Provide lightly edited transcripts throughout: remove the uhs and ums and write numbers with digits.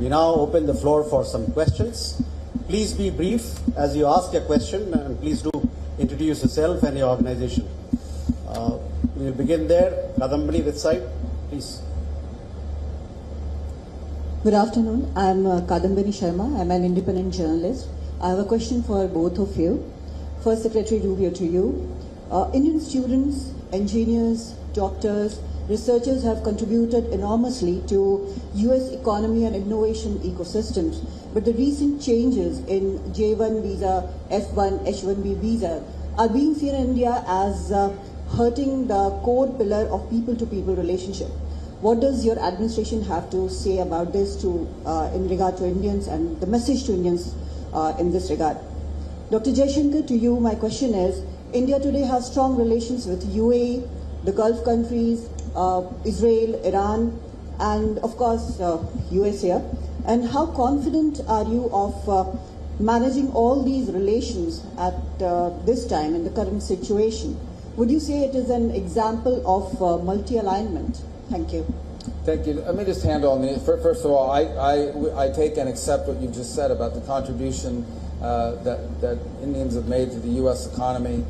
We now open the floor for some questions. Please be brief as you ask a question, and please do introduce yourself and your organization. We will begin there. Kadambani, this side, please. Good afternoon. I'm Kadambani Sharma. I'm an independent journalist. I have a question for both of you. First, Secretary Rubio, to you. Indian students, engineers, doctors, researchers have contributed enormously to US economy and innovation ecosystems. But the recent changes in J1 visa, F1, H1B visa are being seen in India as hurting the core pillar of people-to-people relationship. What does your administration have to say about this in regard to Indians and the message to Indians in this regard? Dr. Jaishankar, to you, my question is, India today has strong relations with UAE, the Gulf countries, Israel, Iran, and of course, US here. And how confident are you of managing all these relations at this time in the current situation? Would you say it is an example of multi-alignment? Thank you. Thank you. Let me just handle on the first of all, I take and accept what you've just said about the contribution that Indians have made to the U.S. economy.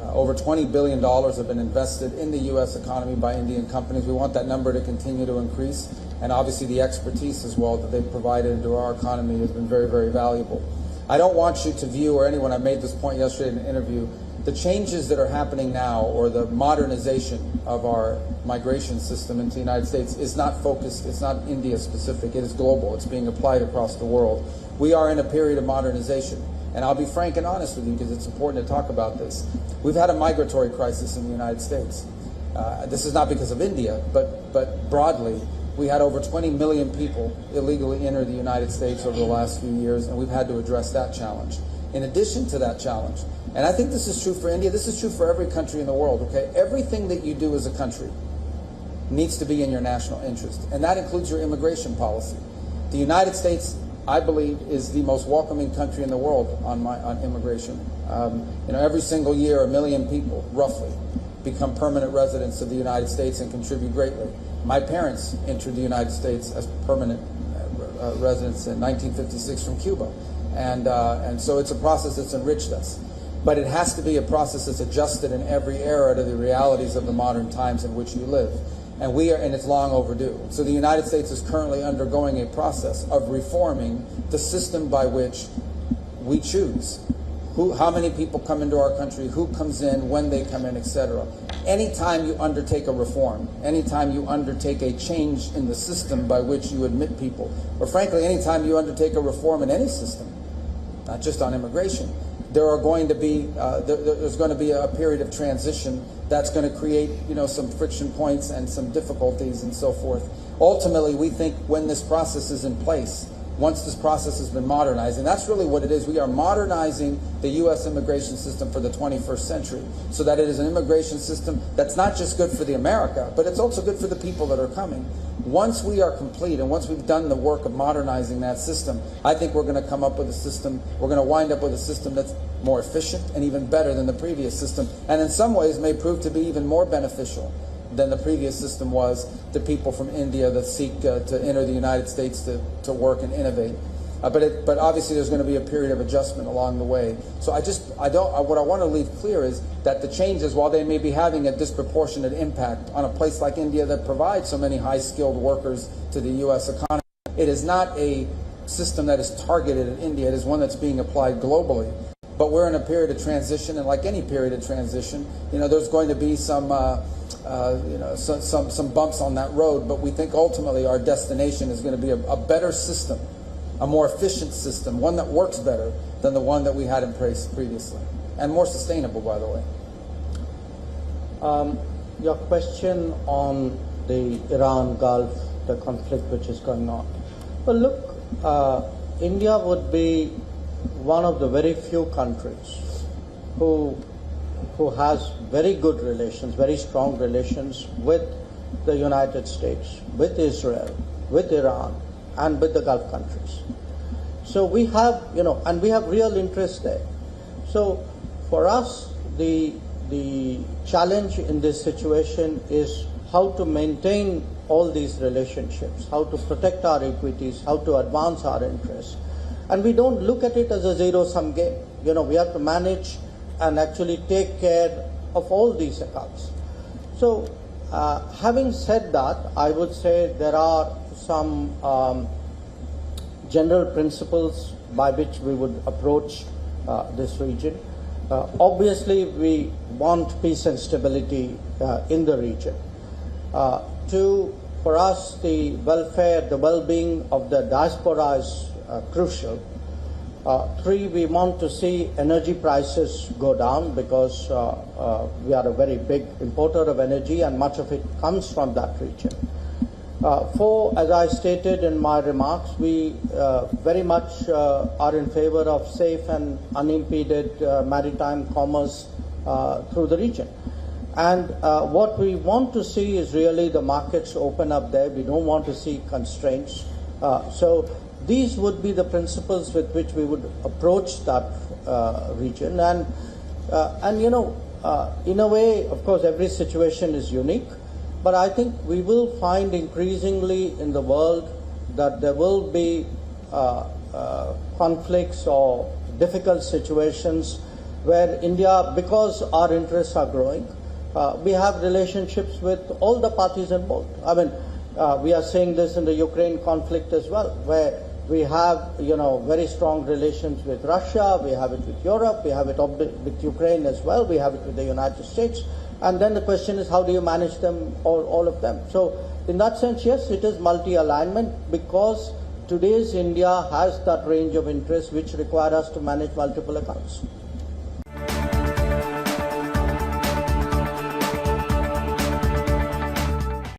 Over $20 billion have been invested in the U.S. economy by Indian companies. We want that number to continue to increase, and obviously the expertise as well that they've provided into our economy has been very, very valuable. I don't want you to view, or anyone, I made this point yesterday in an interview, the changes that are happening now, or the modernization of our migration system into the United States, is not focused, it's not India specific, it is global, it's being applied across the world. We are in a period of modernization, and I'll be frank and honest with you because it's important to talk about this. We've had a migratory crisis in the United States. This is not because of India, but broadly, we had over 20 million people illegally enter the United States over the last few years, and we've had to address that challenge. In addition to that challenge, and I think this is true for India, this is true for every country in the world, okay? Everything that you do as a country needs to be in your national interest, and that includes your immigration policy. The United States, I believe, is the most welcoming country in the world on immigration. Every single year, 1 million people, roughly, become permanent residents of the United States and contribute greatly. My parents entered the United States as permanent residents in 1956 from Cuba. And so it's a process that's enriched us. But it has to be a process that's adjusted in every era to the realities of the modern times in which you live. And it's long overdue. So the United States is currently undergoing a process of reforming the system by which we choose how many people come into our country, who comes in, when they come in, etc. Anytime you undertake a reform, anytime you undertake a change in the system by which you admit people, or frankly, anytime you undertake a reform in any system, not just on immigration, there's going to be a period of transition that's going to create, some friction points and some difficulties and so forth. Ultimately, we think when this process is in place, once this process has been modernized, and that's really what it is, we are modernizing the U.S. immigration system for the 21st century so that it is an immigration system that's not just good for the America, but it's also good for the people that are coming. Once we are complete and once we've done the work of modernizing that system, I think we're going to come up with a system, we're going to wind up with a system that's more efficient and even better than the previous system, and in some ways may prove to be even more beneficial than the previous system was to people from India that seek to enter the United States to work and innovate. But obviously there's going to be a period of adjustment along the way. So what I want to leave clear is that the changes, while they may be having a disproportionate impact on a place like India that provides so many high-skilled workers to the U.S. economy, it is not a system that is targeted at India. It is one that's being applied globally. But we're in a period of transition, and like any period of transition, there's going to be some bumps on that road, but we think ultimately our destination is going to be a better system, a more efficient system, one that works better than the one that we had in place previously, and more sustainable, by the way. Your question on the Iran Gulf, the conflict which is going on. Well, look, India would be one of the very few countries who has very good relations, very strong relations with the United States, with Israel, with Iran, and with the Gulf countries. So we have, and we have real interest there. So for us, the challenge in this situation is how to maintain all these relationships, how to protect our equities, how to advance our interests. And we don't look at it as a zero-sum game. You know, we have to manage and actually take care of all these accounts. So, having said that, I would say there are some general principles by which we would approach this region. Obviously, we want peace and stability in the region. Two, for us, the welfare, the well-being of the diaspora is crucial. Three, we want to see energy prices go down because we are a very big importer of energy and much of it comes from that region. Four, as I stated in my remarks, we very much are in favor of safe and unimpeded maritime commerce through the region. And what we want to see is really the markets open up there. We don't want to see constraints. So these would be the principles with which we would approach that region. And you know, in a way, of course, every situation is unique. But I think we will find increasingly in the world that there will be conflicts or difficult situations where India, because our interests are growing, we have relationships with all the parties involved. I mean, we are seeing this in the Ukraine conflict as well, where we have, you know, very strong relations with Russia, we have it with Europe, we have it with Ukraine as well, we have it with the United States. And then the question is, how do you manage them, all of them? So in that sense, yes, it is multi-alignment because today's India has that range of interests which require us to manage multiple accounts.